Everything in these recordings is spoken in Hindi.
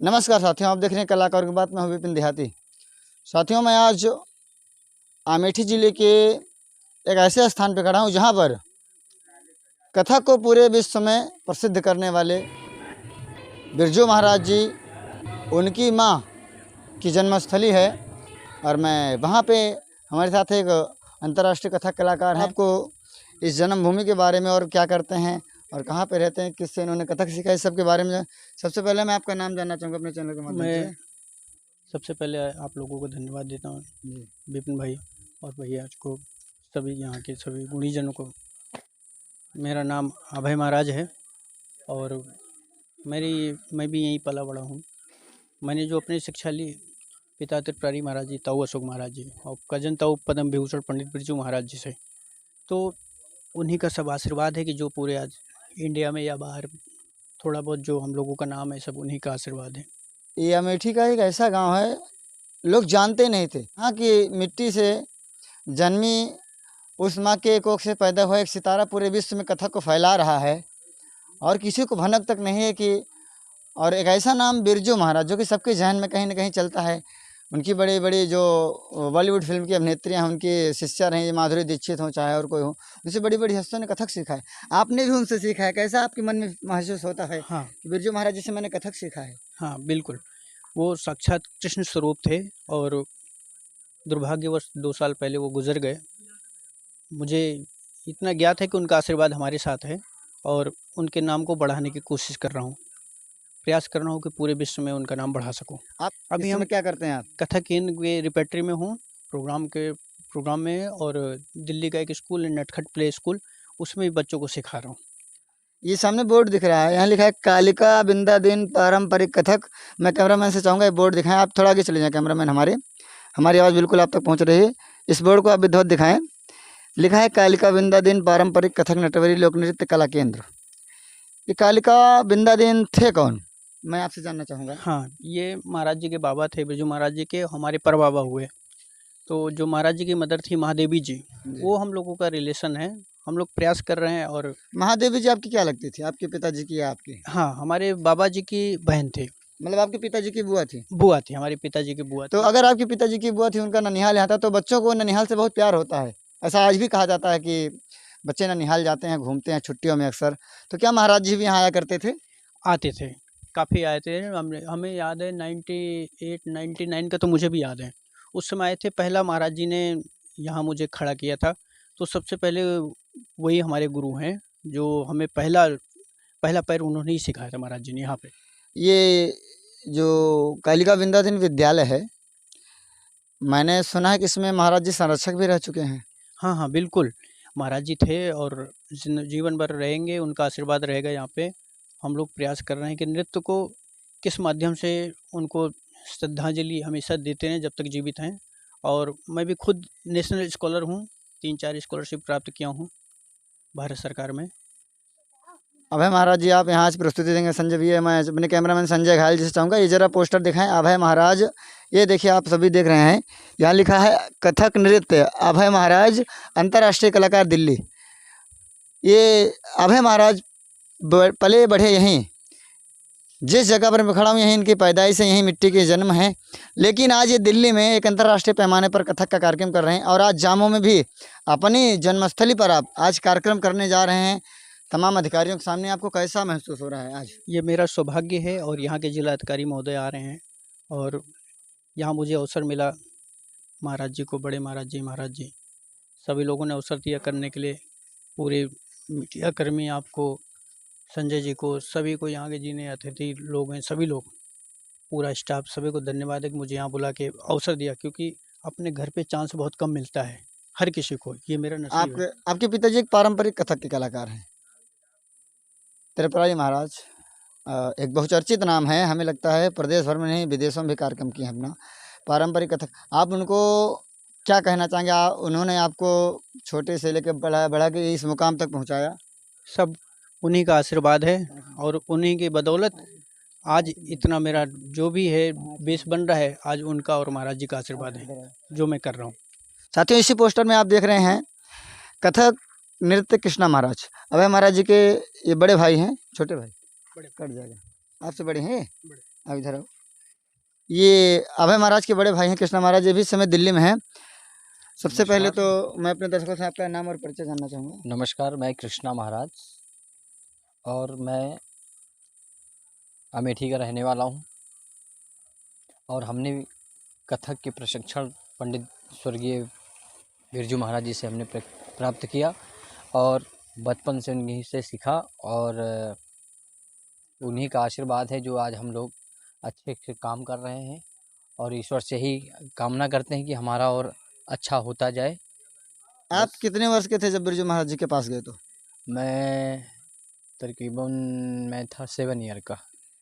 नमस्कार साथियों, आप देख रहे हैं कलाकार की बात। मैं हूं विपिन देहाती। साथियों, मैं आज अमेठी ज़िले के एक ऐसे स्थान पर खड़ा हूं जहां पर कथक को पूरे विश्व में प्रसिद्ध करने वाले बिरजू महाराज जी, उनकी मां की जन्मस्थली है। और मैं वहां पे हमारे साथ एक अंतर्राष्ट्रीय कथक कलाकार हैं। आपको इस जन्मभूमि के बारे में और क्या करते हैं और कहाँ पे रहते हैं, किससे इन्होंने कथक सीखा, इस सब के बारे में सबसे पहले मैं आपका नाम जानना चाहूँगा अपने चैनल के माध्यम से। मैं सबसे पहले आप लोगों को धन्यवाद देता हूँ, विपिन भाई और भैया को, सभी यहाँ के सभी गुणीजनों को। मेरा नाम अभय महाराज है और मैं भी यहीं पला बड़ा हूँ। मैंने जो अपनी शिक्षा ली, पिता त्रिपुरारी महाराज जी, ताऊ अशोक महाराज जी और कजन ताऊ पद्म विभूषण पंडित बिरजू महाराज जी से, तो उन्हीं का सब आशीर्वाद है कि जो पूरे आज इंडिया में या बाहर थोड़ा बहुत जो हम लोगों का नाम है, सब उन्हीं का आशीर्वाद है। ये अमेठी का एक ऐसा गांव है, लोग जानते नहीं थे। यहाँ की मिट्टी से जन्मी उस माँ के कोख से पैदा हुआ एक सितारा पूरे विश्व में कथक को फैला रहा है और किसी को भनक तक नहीं है कि। और एक ऐसा नाम बिरजू महाराज जो कि सबके जहन में कहीं ना कहीं चलता है। उनकी बड़ी बड़ी जो बॉलीवुड फिल्म की अभिनेत्रियाँ हैं, उनकी शिष्या रहीं, माधुरी दीक्षित हों चाहे और कोई हो, उनसे बड़ी बड़ी हस्तियों ने कथक सीखा है। आपने भी उनसे सीखा है, कैसा आपके मन में महसूस होता है? हाँ कि बिरजू महाराज जी से मैंने कथक सीखा है। हाँ, बिल्कुल। वो साक्षात कृष्ण स्वरूप थे और दुर्भाग्यवश 2 साल पहले वो गुजर गए। मुझे इतना ज्ञात है कि उनका आशीर्वाद हमारे साथ है और उनके नाम को बढ़ाने की कोशिश कर रहा हूँ, प्रयास कर रहा हूँ कि पूरे विश्व में उनका नाम बढ़ा सकूँ। आप अभी इस हम समय क्या करते हैं आप? कथक केंद्र के रिपेट्री में हूँ, प्रोग्राम में, और दिल्ली का एक स्कूल है नटखट प्ले स्कूल, उसमें भी बच्चों को सिखा रहा हूँ। ये सामने बोर्ड दिख रहा है, यहाँ लिखा है कालिका बिंदादीन पारंपरिक कथक। मैं कैमरामैन से चाहूँगा ये बोर्ड दिखाएं। आप थोड़ा आगे चले जाएं कैमरामैन, हमारी आवाज़ बिल्कुल आप तक पहुँच रही है। इस बोर्ड को आप विधिवत दिखाएं। लिखा है कालिका बिंदादीन पारंपरिक कथक नटवरी लोक नृत्य कला केंद्र। ये कालिका बिंदादीन थे कौन, मैं आपसे जानना चाहूँगा। हाँ, ये महाराज जी के बाबा थे, बिरजू महाराज जी के हमारे परबाबा हुए। तो जो महाराज जी की मदर थी महादेवी जी, वो हम लोगों का रिलेशन है। हम लोग प्रयास कर रहे हैं। और महादेवी जी आपकी क्या लगती थी, आपके पिताजी की या आपकी? हाँ, हमारे बाबा जी की बहन थी, मतलब आपके पिताजी की बुआ थी? बुआ थी, हमारे पिताजी की बुआ तो थी। अगर आपके पिताजी की बुआ थी, उनका ननिहाल यहाँ था, तो बच्चों को ननिहाल से बहुत प्यार होता है। ऐसा आज भी कहा जाता है कि बच्चे ननिहाल जाते हैं, घूमते हैं छुट्टियों में अक्सर। तो क्या महाराज जी भी यहाँ आया करते थे? आते थे, काफ़ी आए थे। हमें याद है 98 99 का तो मुझे भी याद है। उस समय आए थे, पहला महाराज जी ने यहाँ मुझे खड़ा किया था। तो सबसे पहले वही हमारे गुरु हैं, जो हमें पहला पैर उन्होंने ही सिखाया था महाराज जी ने यहाँ पे। ये जो कालिका बिंदादीन विद्यालय है, मैंने सुना है कि इसमें महाराज जी संरक्षक भी रह चुके हैं। हाँ हाँ, बिल्कुल। महाराज जी थे और जीवन भर रहेंगे, उनका आशीर्वाद रहेगा यहाँ पे। हम लोग प्रयास कर रहे हैं कि नृत्य को किस माध्यम से उनको श्रद्धांजलि हमेशा देते रहें जब तक जीवित हैं। और मैं भी खुद नेशनल स्कॉलर हूँ, 3-4 स्कॉलरशिप प्राप्त किया हूँ भारत सरकार में। अभय महाराज जी आप यहाँ आज प्रस्तुति देंगे। संजय भैया, मैं अपने कैमरामैन संजय घायल जी से चाहूँगा ये जरा पोस्टर दिखाएं। अभय महाराज, ये देखिए, आप सभी देख रहे हैं, यहाँ लिखा है कथक नृत्य अभय महाराज, अंतर्राष्ट्रीय कलाकार दिल्ली। ये अभय महाराज पले बढ़े यहीं, जिस जगह पर मैं खड़ा हूँ, यहीं इनकी पैदाइश है, यहीं मिट्टी के जन्म है। लेकिन आज ये दिल्ली में एक अंतर्राष्ट्रीय पैमाने पर कथक का कार्यक्रम कर रहे हैं और आज जामो में भी अपनी जन्मस्थली पर आप आज कार्यक्रम करने जा रहे हैं तमाम अधिकारियों के सामने। आपको कैसा महसूस हो रहा है आज? ये मेरा सौभाग्य है और यहाँ के जिला अधिकारी महोदय आ रहे हैं और यहाँ मुझे अवसर मिला। महाराज जी को, बड़े महाराज जी सभी लोगों ने अवसर दिया करने के लिए। पूरे मीडिया कर्मी, आपको, संजय जी को, सभी को, यहाँ के जितने अतिथि लोग हैं, सभी लोग, पूरा स्टाफ, सभी को धन्यवाद है कि मुझे यहाँ बुला के अवसर दिया, क्योंकि अपने घर पे चांस बहुत कम मिलता है हर किसी को। ये मेरा नसीब है। आपके पिताजी एक पारंपरिक कथक के कलाकार हैं, त्रिपुरारी महाराज। एक बहुचर्चित नाम है, हमें लगता है प्रदेश भर में नहीं विदेशों में भी कार्यक्रम किए हैं अपना पारंपरिक कथक। आप उनको क्या कहना चाहेंगे? उन्होंने आपको छोटे से लेकर बढ़ा के इस मुकाम तक पहुंचाया। सब उन्हीं का आशीर्वाद है और उन्हीं की बदौलत आज इतना मेरा जो भी है बेस बन रहा है, आज उनका और महाराज जी का आशीर्वाद है जो मैं कर रहा हूँ। साथियों, इसी पोस्टर में आप देख रहे हैं कथक नृत्य कृष्णा महाराज। अभय महाराज जी के ये बड़े भाई हैं, छोटे भाई, बड़े कट जाएगा, आपसे बड़े हैं, अब इधर आओ। ये अभय महाराज के बड़े भाई हैं कृष्णा महाराज, ये भी इस समय दिल्ली में हैं। सबसे पहले तो मैं अपने दर्शकों से आपका नाम और परिचय जानना चाहूँगा। नमस्कार, मैं कृष्णा महाराज और मैं अमेठी का रहने वाला हूँ और हमने कथक के प्रशिक्षण पंडित स्वर्गीय बिरजू महाराज जी से हमने प्राप्त किया और बचपन से उन्हीं से सीखा और उन्हीं का आशीर्वाद है जो आज हम लोग अच्छे से काम कर रहे हैं और ईश्वर से ही कामना करते हैं कि हमारा और अच्छा होता जाए। आप कितने वर्ष के थे जब बिरजू महाराज जी के पास गए? तो मैं तकरीबन मैं था 7 ईयर का।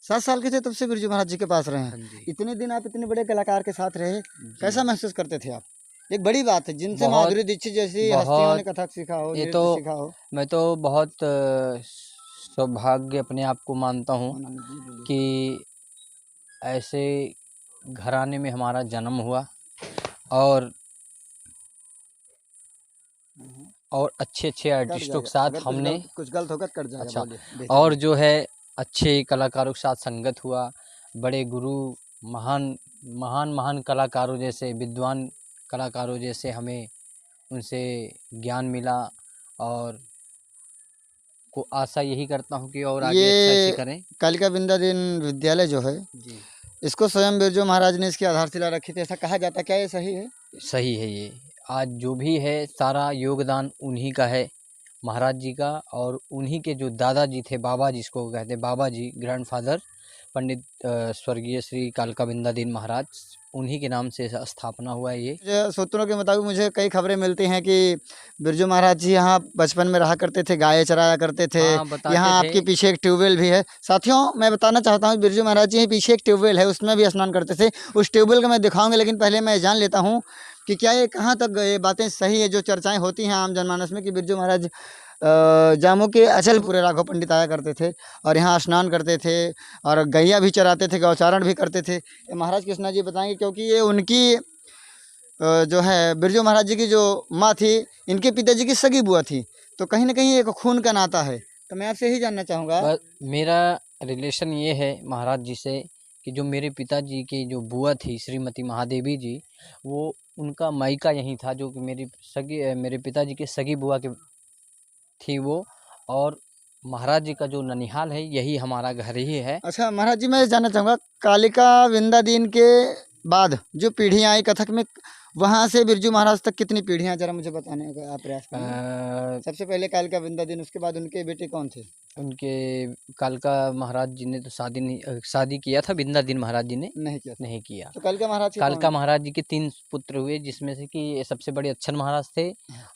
7 साल के थे तब से बिरजू महाराज जी के पास रहे हैं। हाँ जी। इतने दिन आप इतने बड़े कलाकार के साथ रहे, कैसा महसूस करते थे आप? एक बड़ी बात है, जिनसे बहुत- माधुरी दीक्षित जैसी हस्तियों ने बहुत- कथक सीखा हो, ये नृत्य तो सीखा हो। मैं तो बहुत सौभाग्य अपने आप को मानता हूँ कि ऐसे घराने में हमारा जन्म हुआ और अच्छे अच्छे आर्टिस्टों के साथ हमने कुछ गलत होगा कट जाएगा। अच्छा। बोलिए, बेहतर। और जो है अच्छे कलाकारों के साथ संगत हुआ, बड़े गुरु महान महान महान कलाकारों जैसे विद्वान कलाकारों जैसे हमें उनसे ज्ञान मिला और को आशा यही करता हूँ कि और आगे अच्छा ये अच्छे करें। कालिका बिंदादीन विद्यालय जो है, जी इसको स्वयं बिरजू महाराज ने इसकी आधारशिला रखी थी, ऐसा कहा जाता है, क्या ये सही है? सही है। ये आज जो भी है सारा योगदान उन्हीं का है, महाराज जी का, और उन्हीं के जो दादाजी थे, बाबा जिसको कहते हैं बाबा जी, ग्रैंडफादर पंडित स्वर्गीय श्री कालिका बिंदादीन महाराज, उन्हीं के नाम से स्थापना हुआ है ये। सूत्रों के मुताबिक मुझे कई खबरें मिलती हैं कि बिरजू महाराज जी यहाँ बचपन में रहा करते थे, गाय चराया करते थे। हाँ, बताते यहाँ थे। आपके पीछे एक ट्यूबवेल भी है। साथियों, मैं बताना चाहता हूँ बिरजू महाराज जी के पीछे एक ट्यूबवेल है, उसमें भी स्नान करते थे। उस ट्यूबवेल को मैं दिखाऊंगा, लेकिन पहले मैं जान लेता हूँ कि क्या ये कहाँ तक ये बातें सही है जो चर्चाएँ होती हैं आम जनमानस में कि बिरजू महाराज जामू के अचलपुरे राघव पंडित आया करते थे और यहाँ स्नान करते थे और गैया भी चराते थे, गौचारण भी करते थे। ये महाराज कृष्णा जी बताएंगे, क्योंकि ये उनकी जो है बिरजू महाराज जी की जो माँ थी, इनके पिताजी की सगी बुआ थी, तो कहीं ना कहीं एक खून का नाता है। तो मैं आपसे यही जानना चाहूँगा। बस मेरा रिलेशन ये है महाराज जी से कि जो मेरे पिताजी की जो बुआ थी श्रीमती महादेवी जी, वो उनका मायका यहीं था, जो कि मेरे पिताजी के सगी बुआ के थी वो, और महाराज जी का जो ननिहाल है यही हमारा घर ही है। अच्छा महाराज जी, मैं जानना चाहूँगा कालिका विंदादीन के बाद जो पीढ़ियाँ आई कथक में, वहाँ से बिरजू महाराज तक कितनी पीढ़ियाँ, जरा मुझे बताने का आप प्रयास करें। सबसे पहले कालिका विंदादीन, उसके बाद उनके बेटे कौन थे? उनके कालिका महाराज जी ने तो शादी किया था, बिंदादीन महाराज जी ने नहीं किया था। नहीं किया। तो कालिका महाराज के कालिका कौन? महाराज जी के 3 पुत्र हुए, जिसमें से कि सबसे बड़े अच्छन महाराज थे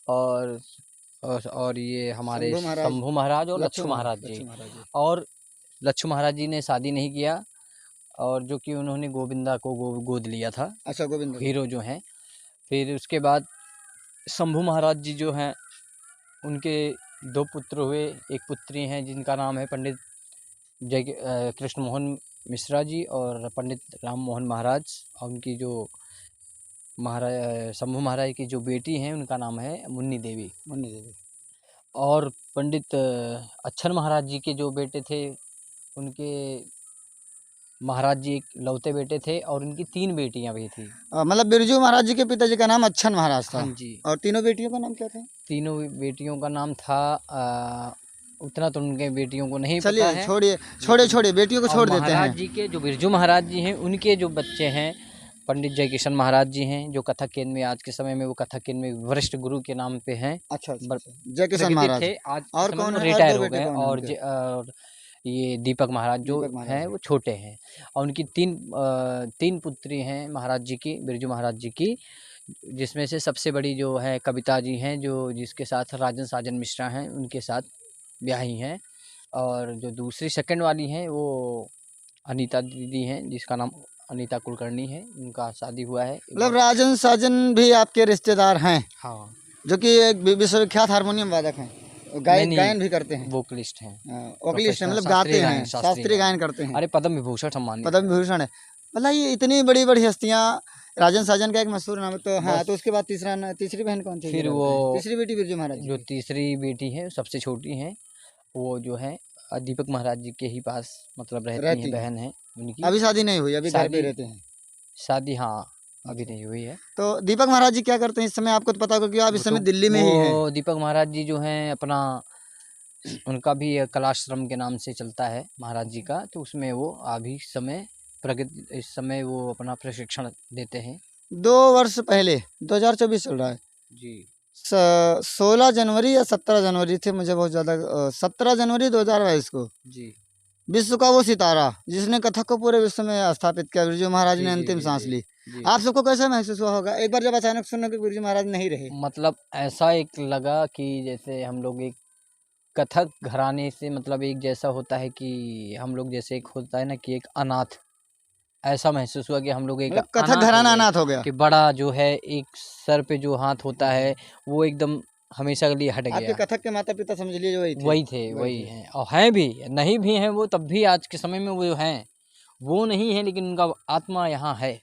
और ये हमारे शंभू महाराज और लच्छू महाराज जी। और लच्छू महाराज जी ने शादी नहीं किया, और जो कि उन्होंने गोविंदा को गोद लिया था। अच्छा, गोविंद हीरो जो हैं। फिर उसके बाद शंभू महाराज जी जो हैं, उनके 2 पुत्र हुए, एक पुत्री हैं जिनका नाम है पंडित कृष्ण मोहन मिश्रा जी और पंडित राम मोहन महाराज, और उनकी जो शंभू महाराज की जो बेटी हैं उनका नाम है मुन्नी देवी। और पंडित अच्छन महाराज जी के जो बेटे थे, उनके महाराज जी एक लौते बेटे थे और उनकी 3 बेटियां भी थी। मतलब बिरजू महाराज जी के पिताजी का नाम अच्छन महाराज था। हाँ जी। और तीनों बेटियों का नाम क्या था? तीनों बेटियों का नाम था उतना तो उनके बेटियों को नहीं पता चलिए, है। छोड़िए बेटियों को छोड़ देते महाराज हैं। जी के जो बिरजू महाराज जी हैं, उनके जो बच्चे हैं पंडित जयकिशन महाराज जी हैं, जो कथक केंद्र में आज के समय में वो कथक केंद्र में वरिष्ठ गुरु के नाम पे हैं। अच्छा, जयकिशन महाराज थे, आज और के समय कौन में है? रिटायर और 2 हो बेटे गए। कौन हैं और उनके? और ये दीपक महाराज जो हैं वो छोटे हैं, और उनकी 3 पुत्री हैं महाराज जी की, बिरजू महाराज जी की, जिसमें से सबसे बड़ी जो है कविता जी हैं, जो जिसके साथ राजन साजन मिश्रा हैं, उनके साथ ब्याही हैं। और जो दूसरी सेकंड वाली हैं वो अनीता दीदी हैं, जिसका नाम अनीता कुलकर्णी है, उनका शादी हुआ है। मतलब राजन साजन भी आपके रिश्तेदार हैं? हाँ, जो कि एक विश्वविख्यात हारमोनियम वादक हैं, गायन भी करते हैं, वोकलिस्ट हैं, वोकलिस्ट हैं, मतलब गाते हैं, शास्त्रीय गायन करते हैं। अरे पद्म विभूषण सम्मानित, पद्म विभूषण है। मतलब ये इतनी बड़ी बड़ी हस्तियाँ, राजन साजन का एक मशहूर नाम है। तो हाँ, तो उसके बाद तीसरी बहन कौन थी? फिर वो तीसरी बेटी बिरजू महाराज जो तीसरी बेटी है, सबसे छोटी हैं, वो जो है दीपक महाराज जी के ही पास मतलब रहती हैं, बहन है। उनकी। अभी शादी नहीं हुई, अभी घर पे शादी- रहते हैं। शादी हाँ अभी नहीं हुई है। तो दीपक महाराज जी क्या करते हैं इस समय, आपको तो पता होगा कि आप इस वो समय तो- दिल्ली में ही हैं। वो दीपक महाराज जी जो हैं अपना उनका भी एक कलाश्रम के नाम से चलता है महाराज जी का, तो उसमें वो अभी समय प्रगति इस समय वो अपना प्रशिक्षण देते हैं। 2 वर्ष पहले 2024 चल रहा है, जी 16 जनवरी या 17 जनवरी थे, मुझे बहुत ज़्यादा 17 जनवरी 2022 को जी विश्व का वो सितारा जिसने कथक को पूरे विश्व में स्थापित किया, बिरजू महाराज जी ने जी अंतिम जी सांस जी ली। जी। आप सबको कैसा महसूस हुआ होगा एक बार जब अचानक सुना कि बिरजू महाराज नहीं रहे? मतलब ऐसा एक लगा कि जैसे हम लोग एक कथक घराने से मतलब एक जैसा होता है कि हम लोग जैसे एक होता है ना कि एक अनाथ, ऐसा महसूस हुआ कि हम लोग एक मतलब कथक अनाथ हो घराना गए। अनाथ हो गया। कि बड़ा जो है एक सर पे जो हाथ होता है वो एकदम हमेशा के लिए हट आपके गया। कथक के माता पिता समझ लीजिए वही थे। वही हैं और हैं भी, नहीं भी हैं वो तब भी आज के समय में वो हैं, वो नहीं है लेकिन उनका आत्मा यहाँ है।